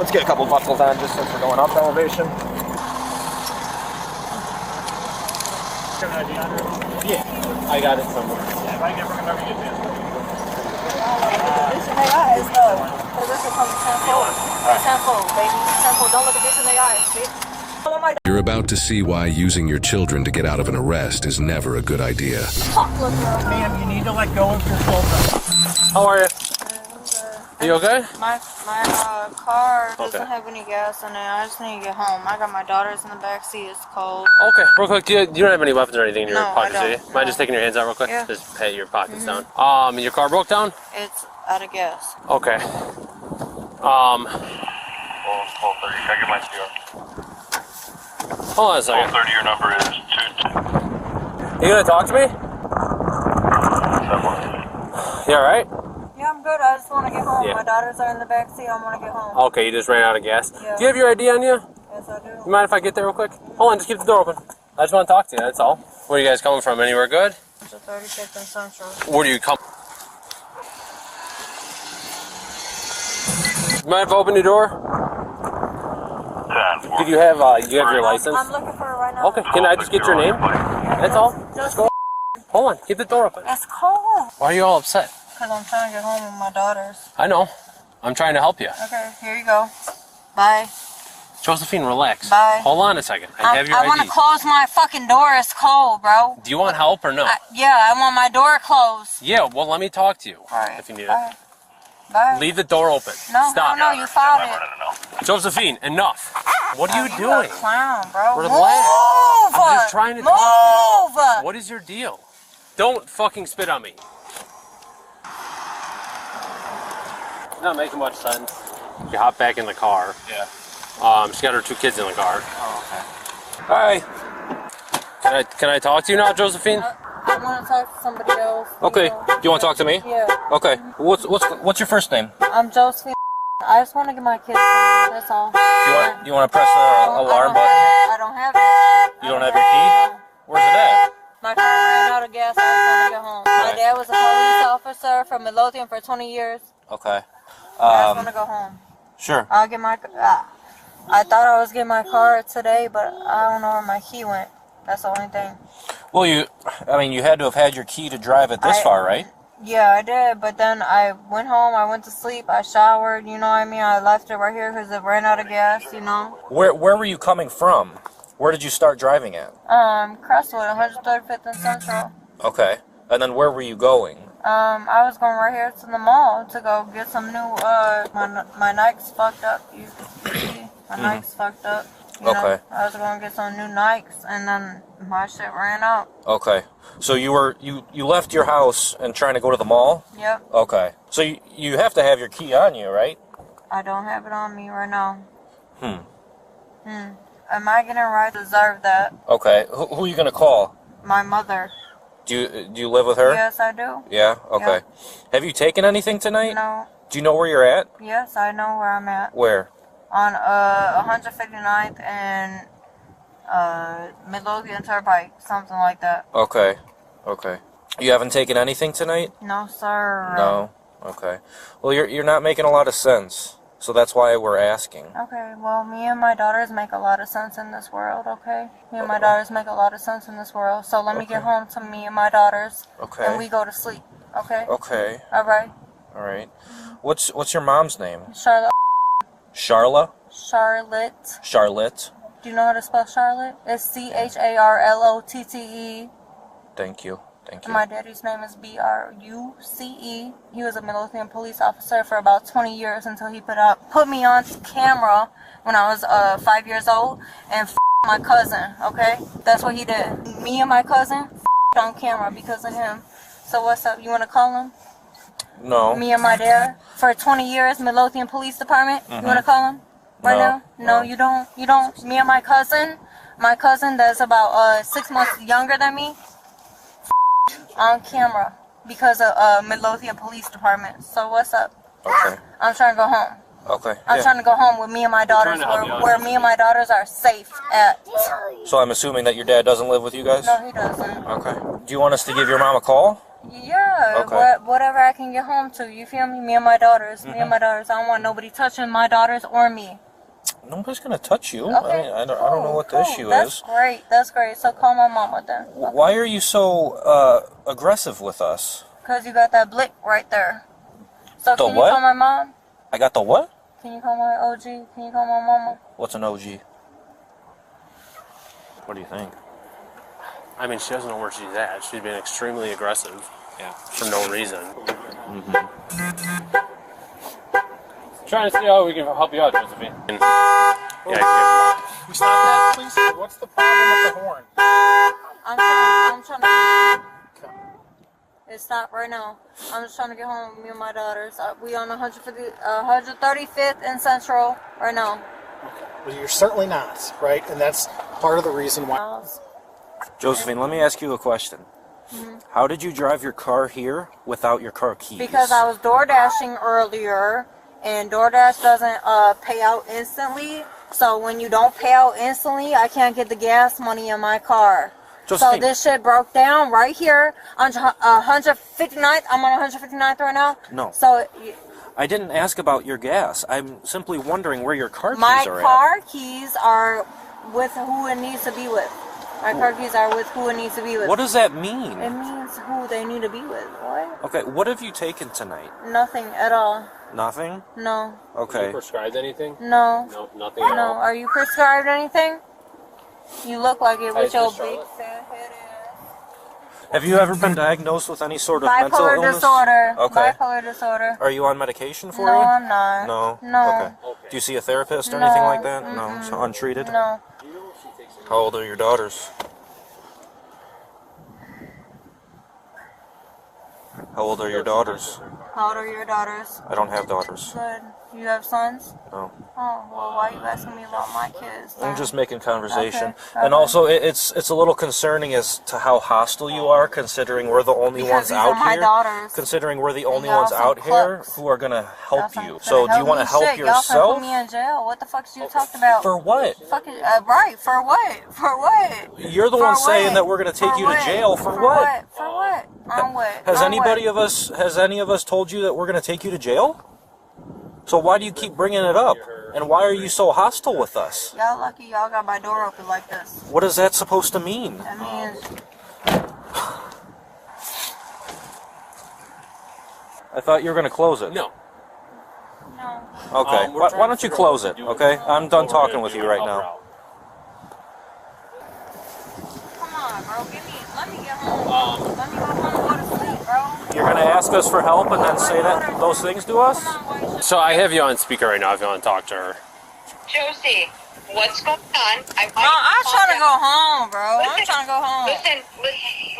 Let's get a couple buckles on just since we're going up elevation. Yeah, I got it somewhere. Yeah, if I can remember you did. This in their eyes, though. Because this will come tenfold. Tenfold, baby. Tenfold. Don't look at this in their eyes, bitch. You're about to see why using your children to get out of an arrest is never a good idea. Ma'am, you need to let go of your children. How are you? You okay? My car doesn't have any gas in it. I just need to get home. I got my daughters in the back seat. It's cold. Okay, real quick, you don't have any weapons or anything in your pockets, do you? No. Mind just taking your hands out real quick? Yeah. Just pat your pockets down. Your car broke down? It's out of gas. Okay. 12:30. Can I get my CR? Hold on a second. 12:30. Your number is 2. You gonna talk to me? You alright? Yeah, I'm good. I just want to get home. Yeah. My daughters are in the back seat. I want to get home. Okay, you just ran out of gas. Yeah. Do you have your ID on you? Yes, I do. You mind if I get there real quick? Hold on, just keep the door open. I just want to talk to you, that's all. Where are you guys coming from? Anywhere good? It's a 35th and Central. Where do you come? Mind if I open your door? 10. Did you have your license? I'm looking for it right now. Okay, can I just get your name? That's all? Just go. Hold on, keep the door open. It's cold. Why are you all upset? Because I'm trying to get home with my daughters. I know. I'm trying to help you. Okay, here you go. Bye. Josephine, relax. Bye. Hold on a second. I have your I want to ID. close my fucking door. It's cold, bro. Do you want help or no? Yeah, I want my door closed. Yeah, well, let me talk to you Alright. if you need Bye. it. Bye. Leave the door open. No, Stop. no, you found it. Josephine, enough. What are you You doing? a clown, bro. Relax. Move! I'm just trying to talk to you. Move! What is your deal? Don't fucking spit on me. Not making much sense. She hopped back in the car. Yeah. She got her 2 kids in the car. Oh, okay. Hi. Can I talk to you now, Josephine? I want to talk to somebody else. Okay. know. Do you want to talk to me? Yeah. Okay. What's your first name? I'm Josephine. I just want to get my kids home. That's all. You want to press the alarm button? I don't have it. You don't have your key? Where's it at? My car ran out of gas. I just want to get home. My dad was a police officer from Midlothian for 20 years. Okay. I just want to go home. Sure. I'll get my. I thought I was getting my car today, but I don't know where my key went. That's the only thing. Well, you had to have had your key to drive it this far, right? Yeah, I did, but then I went home, I went to sleep, I showered, you know what I mean? I left it right here because it ran out of gas, you know? Where were you coming from? Where did you start driving at? Crestwood, 135th and Central. Okay. And then where were you going? I was going right here to the mall to go get some new, my Nikes fucked up, you can see. My Nikes fucked up. You know, I was going to get some new Nikes, and then my shit ran out. Okay. So you left your house and trying to go to the mall? Yep. Okay. So you have to have your key on you, right? I don't have it on me right now. Am I getting right to deserve that? Okay. Who are you going to call? My mother. Do you live with her? Yes, I do. Yeah? Okay. Yeah. Have you taken anything tonight? No. Do you know where you're at? Yes, I know where I'm at. Where? On 159th and Midlothian Turnpike, something like that. Okay. Okay. You haven't taken anything tonight? No, sir. No. Okay. Well, you're not making a lot of sense, so that's why we're asking. Okay. Well, me and my daughters make a lot of sense in this world. Okay. Me and my daughters make a lot of sense in this world. So let me get home to me and my daughters. Okay. And we go to sleep. Okay. Okay. All right. All right. What's your mom's name? Charlotte. Charla? Charlotte. Charlotte. Do you know how to spell Charlotte? It's CHARLOTTE. Thank you. Thank you. My daddy's name is BRUCE. He was a Midlothian police officer for about 20 years until he put me on camera when I was 5 years old and my cousin, okay? That's what he did. Me and my cousin on camera because of him. So what's up? You want to call him? No. Me and my dad for 20 years, Midlothian Police Department. You want to call him right now? No, you don't. You don't. Me and my cousin that's about 6 months younger than me, on camera because of Midlothian Police Department. So what's up? Okay. I'm trying to go home. Okay. I'm trying to go home with me and my daughters, where me and my daughters are safe at. So I'm assuming that your dad doesn't live with you guys? No, he doesn't. Okay. Do you want us to give your mom a call? Yeah, Okay. whatever I can get home to. You feel me? Me and my daughters. Me and my daughters. I don't want nobody touching my daughters or me. Nobody's gonna touch you. Okay. I don't know what the issue That's is. great. That's great. So call my mama then. Why are you so aggressive with us? Because you got that blick right there. So The can what? you call my mom? I got the what? Can you call my OG? Can you call my mama? What's an OG? What do you think? I mean, she doesn't know where she's at. She's being extremely aggressive. Yeah. For no reason. Trying to see how we can help you out, Josephine. Yeah, Can you stop that, please? What's the problem with the horn? I'm trying to. It stopped right now. I'm just trying to get home with me and my daughters. We on 135th and Central right now. Well, you're certainly not, right? And that's part of the reason why. Josephine, let me ask you a question. How did you drive your car here without your car keys? Because I was door dashing earlier, and DoorDash doesn't pay out instantly. So when you don't pay out instantly, I can't get the gas money in my car. Josephine. So this shit broke down right here on 159th. I'm on 159th right now. No. So I didn't ask about your gas. I'm simply wondering where your car keys my are car keys are with who it needs to be with. My car keys are with who it needs to be at. with. What does that mean? It means who they need to be with. What? Okay, what have you taken tonight? Nothing at all. Nothing? No. you Okay. prescribed anything? No. No, nothing at No. all. Are you prescribed anything? You look like it with Hey, your Miss big Charlotte? fat head ass. Have you ever been diagnosed with any sort of mental Bipolar illness? disorder. Okay. Bipolar disorder. Are you on medication for No, it? I'm not. No? No. Okay. Do you see a therapist or No. anything like that? No? So untreated? No. How old are your daughters? How old are your daughters? How old are your daughters? I don't have daughters. Good. You have sons? No. Oh, well, why are you asking me about my kids? I'm just making conversation. Okay, And okay. also, it's a little concerning as to how hostile you are, considering we're the only Because ones these out are my here. daughters. Considering we're the only y'all ones some out here clucks. who are going to help Y'all you. finna So, do you want to me help shit. Y'all finna yourself? put me in jail. What the fuck you talking about? For what? Fucking, right. For what? For what? You're the For one saying what? that we're going to take For you to what? jail. For For what? For what? On what? Has On anybody what? has any of us told you that we're going to take you to jail? So why do you keep bringing it up? And why are you so hostile with us? Y'all lucky y'all got my door open like this. What is that supposed to mean? That means I thought you were going to close it. No. no. Okay. We're Why trying to don't you figure out close what it, to do. okay? I'm done What we're talking gonna with do you is right help her now. out. Come on, bro. Let me get home. Let me go home and go to sleep, bro. You're going to ask us for help and then say that those things to us? Come on, boy. So I have you on speaker right now if you want to talk to her. Josie, what's going on? I'm trying to go home, bro. I'm trying to go home.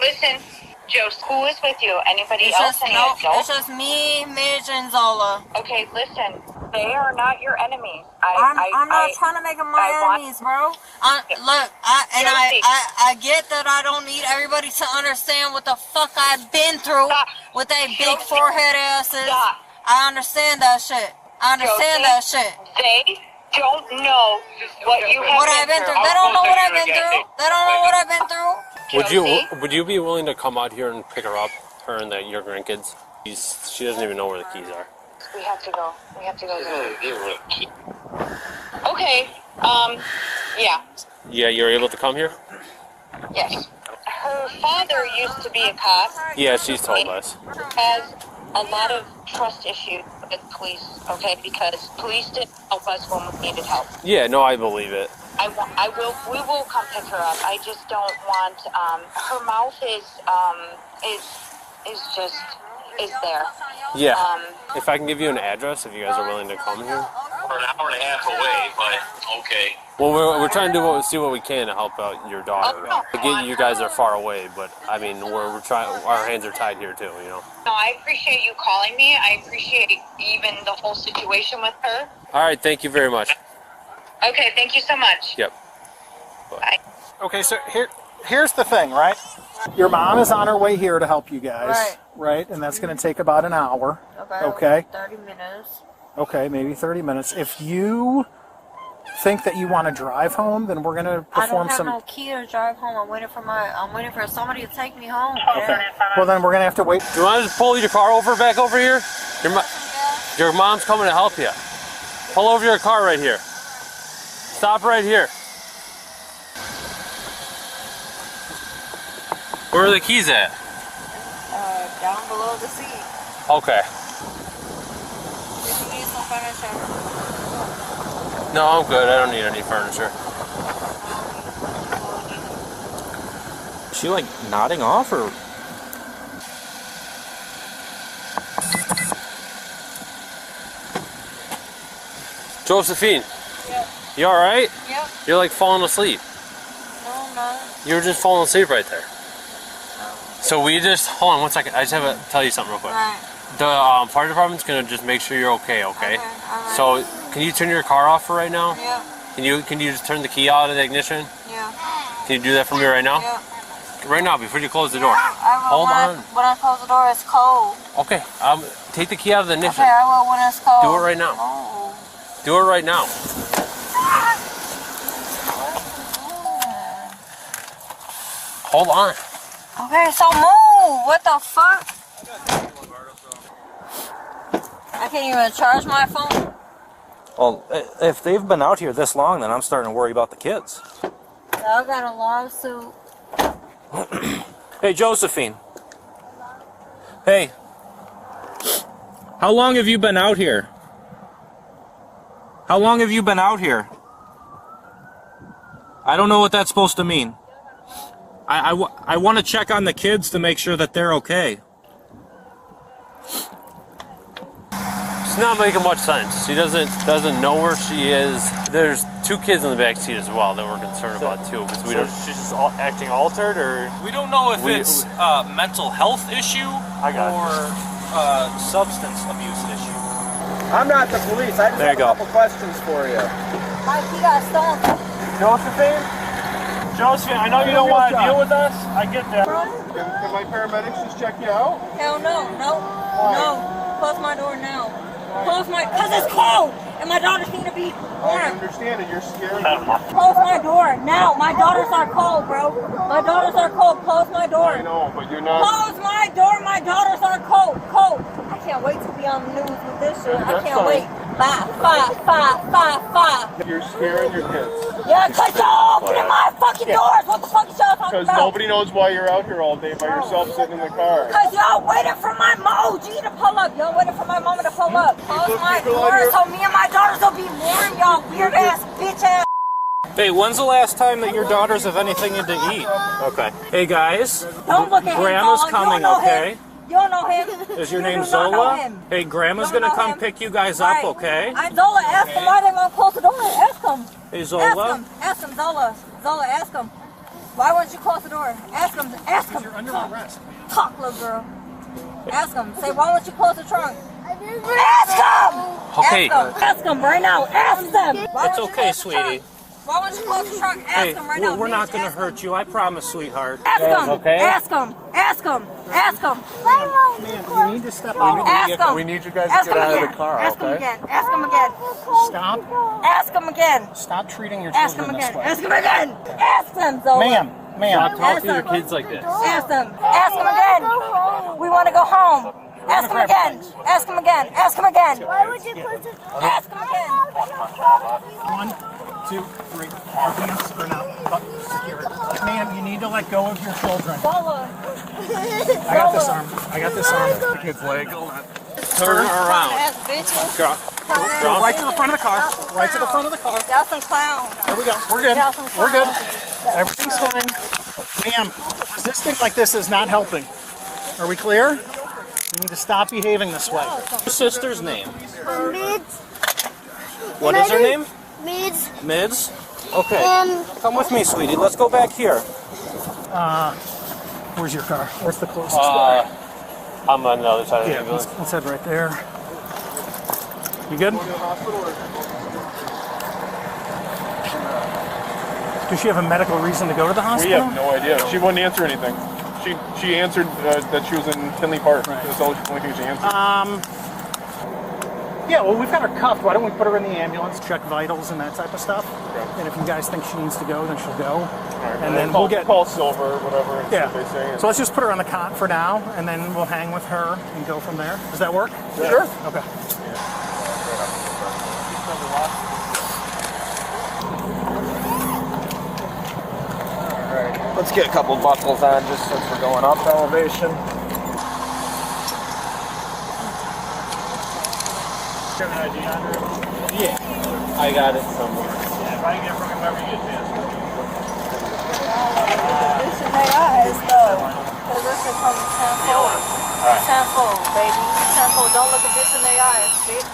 Listen, Josie, who is with you? Anybody It's else? just, Any it's adults? just me, Midge, and Zola. Okay, listen, they are not your enemies. I'm not trying to make them my enemies, bro. I get that I don't need everybody to understand what the fuck I've been through with they big forehead asses. Stop. I understand that shit. I understand Josie, that shit. They don't know what you have What I've been through. They don't know what I've been through. They don't know what I've been through. Would you be willing to come out here and pick her up, her and your grandkids? She doesn't even know where the keys are. We have to go. We have to go. Okay. Yeah. Yeah, you're able to come here? Yes. Her father used to be a cop. Yeah, she's told us. Has a lot of trust issues with police, okay? Because police didn't help us when we needed help. Yeah, no, I believe it. We will come pick her up. I just don't want, her mouth is there. Yeah. If I can give you an address, if you guys are willing to come here. We're an hour and a half away, but okay. Well, we're trying to see what we can to help out your daughter. I get you guys are far away, but I mean we're trying. Our hands are tied here too, you know. No, I appreciate you calling me. I appreciate even the whole situation with her. All right, thank you very much. Okay, thank you so much. Yep. Bye. Okay, so here's the thing, right? Your mom is on her way here to help you guys, right? And that's going to take about an hour. Okay. 30 minutes. Okay, maybe 30 minutes. If you think that you want to drive home, then we're gonna perform some. I don't have no key to drive home. I'm waiting for somebody to take me home. Okay. Well, then we're gonna have to wait. Do you want to just pull your car over back over here? Your mom's coming to help you. Pull over your car right here. Stop right here. Where are the keys at? Down below the seat. Okay. If you need some furniture. No, I'm good. I don't need any furniture. Is she like nodding off or? Josephine. Yep. You all right? Yep. You're like falling asleep. No, I'm not. You were just falling asleep right there. So we just, hold on 1 second. I just have to tell you something real quick. Right. The fire department's gonna just make sure you're okay, okay? Alright. So can you turn your car off for right now? Yeah. Can you just turn the key out of the ignition? Yeah. Can you do that for me right now? Yeah. Right now, before you close the door. I will. Hold on. When I close the door, it's cold. Okay, take the key out of the ignition. Okay, I will when it's cold. Do it right now. Oh. Do it right now. Hold on. Okay, so move. What the fuck? I can't even charge my phone. Well, if they've been out here this long, then I'm starting to worry about the kids. I got a lawsuit. Hey, Josephine. Hey. How long have you been out here? How long have you been out here? I don't know what that's supposed to mean. I want to check on the kids to make sure that they're okay. It's not making much sense. She doesn't know where she is. There's 2 kids in the back seat as well that we're concerned about too. Because we don't. She's just acting altered, or we don't know if it's a mental health issue or substance abuse issue. I'm not the police. I just There have you a go. couple questions for you. Mike, he got stolen. Josephine, I know you don't want to deal with us. I get that. Can my paramedics just check you out? Hell no. No. Close my door now. Cause it's cold and my daughters need to be I warm. understand it. You're scared. Close my door now. My daughters are cold, bro. My daughters are cold. Close my door. I know, but you're not. Close my door. My daughters are cold. I can't wait to be on the news with this shit. I can't wait. Bye. You're scaring your kids. Yeah, cause y'all opening my fucking doors. What the fuck is y'all talking Because about? nobody knows why you're out here all day by yourself sitting in the car. Cause y'all waiting for my OG to pull up. Y'all waiting for my mama to pull up. Close my door so me and my daughters will be warm, y'all weird ass bitch ass. Hey, when's the last time that your daughters have anything to eat? Okay. Hey guys, Don't look at him. Grandma's Zola. coming, You don't know okay? him. You don't know him. Is your You name do not know Zola? him. Hey, Grandma's You don't gonna know come him. pick you guys Right. up, okay? Zola, ask him why they won't close the door. Ask him. Hey, Zola. Ask him, Zola. Zola, ask him. Why won't you close the door? Ask him. You're under arrest. Talk, little girl. Ask him. Say, why won't you close the trunk? Ask him. Okay. Ask him right now. Ask them. Why It's won't you okay, close the trunk? sweetie. Why won't you close the trunk? Ask Hey, him right now. we're not bitch. gonna Ask him. hurt you, I promise, sweetheart. Ask him. Okay? Ask him. Ask him. Ask him. You need to step out. Ask him. We need you guys Ask to get him out of again. the car, Ask him okay? again. Ask him again. Stop. Ask him again. Stop treating your Ask him children this again. way. Ask him again. Ask them, Zola. Ma'am. Talk to your kids like this. Ask them. Ask him again. We want to go home. Ask him again. Ask him again. Ask him again. Why would you close it? Ask him again. 1, 2, 3. Our hands are not secured. Ma'am, you need to let go of your children. Zola. I got this arm. The kid's leg. Turn around. Ass bitches. Go right to the front of the car. Right to the front of the car. Y'all some clowns. There we go. We're good. Y'all some We're good. clowns. Everything's fine. Ma'am, resisting like this is not helping. Are we clear? You need to stop behaving this way. Your sister's name? Mids. What is her name? Mids. Mids? Okay. Come with me, sweetie. Let's go back here. Where's your car? Where's the closest car? I'm on the other side of the Yeah, ambulance. let's head right there. You good? Does she have a medical reason to go to the We hospital? have no idea. She wouldn't answer anything. She answered that she was in Tinley Park. That's the only thing she answered. Yeah, well, we've got her cuffed. Why don't we put her in the ambulance, check vitals and that type of stuff? Okay. And if you guys think she needs to go, then she'll go. Alright, And then call, we'll get... call Silver, whatever, and see Yeah. what they say. So let's just put her on the cot for now, and then we'll hang with her and go from there. Does that work? Yeah. Sure. Okay. Alright, let's get a couple buckles on just since we're going up elevation. Have an ID on her? Yeah, I got it somewhere. Yeah, if I can get from whoever you get this. This in their eyes, though. Because this is from tenfold. Tenfold, baby. Tenfold. Don't look a bitch in their eyes, bitch.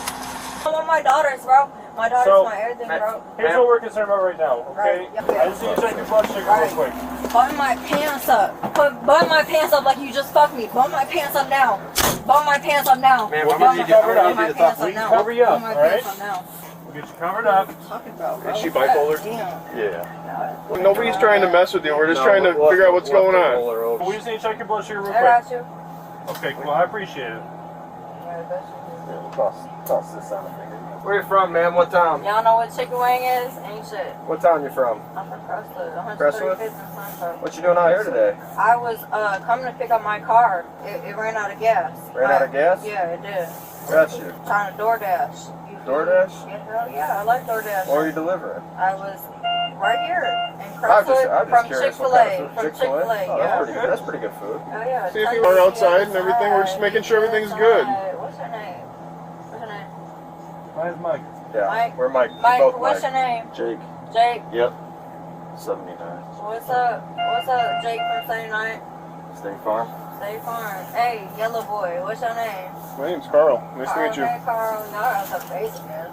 I want my daughters, bro. My daughter's my everything, bro. Here's what we're concerned about right now, okay? Right. I just need to check your blood sugar real quick. Button my pants up. Button my pants up like you just fucked me. Button my pants up now. Button my pants up now. Man, we'll get you covered up. My pants up We can now. cover you up, Button my alright? pants up now. We'll get you covered up. Talking about, bro. Is she bipolar? Damn. Yeah. Well, nobody's trying to mess with you. We're just trying to figure out what's going on. We just need to check your blood sugar real I quick. got you. Okay, well, I appreciate it. Toss this on a finger. Where you from, man? What town? Y'all know what chicken wing is? Ain't shit. What town you from? I'm from Crestwood, 135th Crestwood? and Sunshine. What you doing out here today? I was coming to pick up my car. It ran out of gas. Ran out of gas? Yeah, it did. Got you. Trying to DoorDash. DoorDash? Yeah, hell yeah, I like DoorDash. What are you delivering? I was right here in I'm Crestwood just from curious what Chick-fil-A. kind of food. From Chick-fil-A, Oh, yeah. that's pretty good food. Oh yeah. See if you are outside and everything. We're just making sure everything's good. What's your name? What's your name? Mine's Mike. Yeah, Mike. we're Mike. Mike, Both what's your Mike. name? Jake. Jake. Yep. 79. What's up? What's up, Jake from 79? State Farm. State Farm. Hey, yellow boy, what's your name? My name's Carl. Nice to meet you. Hey, Carl. No, that's a basic ass.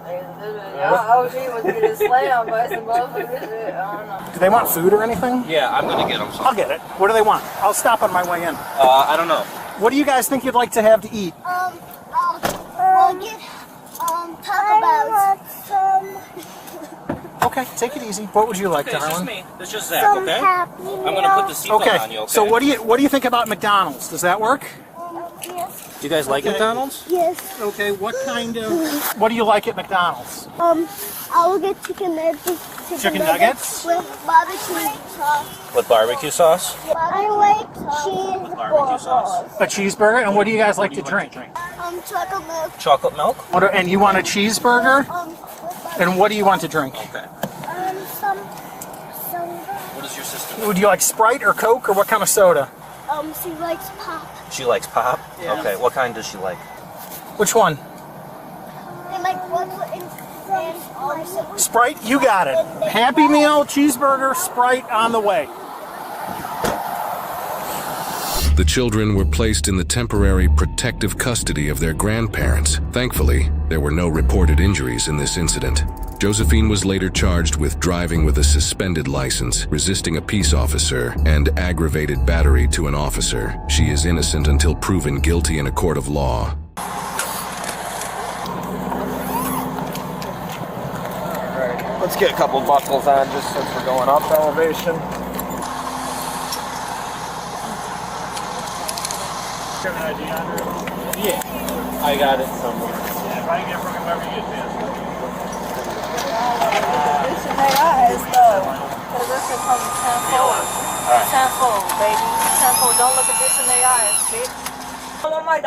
Y'all OG was getting slammed by some motherfuckers. I don't know. Do they want food or anything? Yeah, I'm gonna get them some. I'll get it. What do they want? I'll stop on my way in. I don't know. What do you guys think you'd like to have to eat? We'll get Taco Bell. Okay, take it easy. What would you like, darling? It's just Zach, Some Happy Meal. I'm gonna put the seatbelt Okay. on you, okay? So what do you think about McDonald's? Does that work? Yes. Do you guys like McDonald's? Yes. Okay. What kind of? What do you like at McDonald's? I will get chicken nuggets. Chicken nuggets? With barbecue sauce. With barbecue sauce? I like cheeseburgers. A cheeseburger. And what do you guys like to drink? Chocolate milk. Chocolate milk? And you want a cheeseburger? With And what do you want to drink? Okay. some soda. What is your sister? Would you like Sprite or Coke or what kind of soda? She likes pop. She likes pop? Yeah. Okay, what kind does she like? Which one? And like what's in Sprite? You got it. Happy Meal, cheeseburger, Sprite on the way. The children were placed in the temporary protective custody of their grandparents. Thankfully, there were no reported injuries in this incident. Josephine was later charged with driving with a suspended license, resisting a peace officer, and aggravated battery to an officer. She is innocent until proven guilty in a court of law. Alright, let's get a couple buckles on just since we're going up elevation. Have an ID on her? Yeah, I got it somewhere. Yeah, if I can get from whoever you get this. This in their eyes, though. Because this is from tenfold. Tenfold, baby. Tenfold. Don't look a bitch in their eyes, bitch. I want my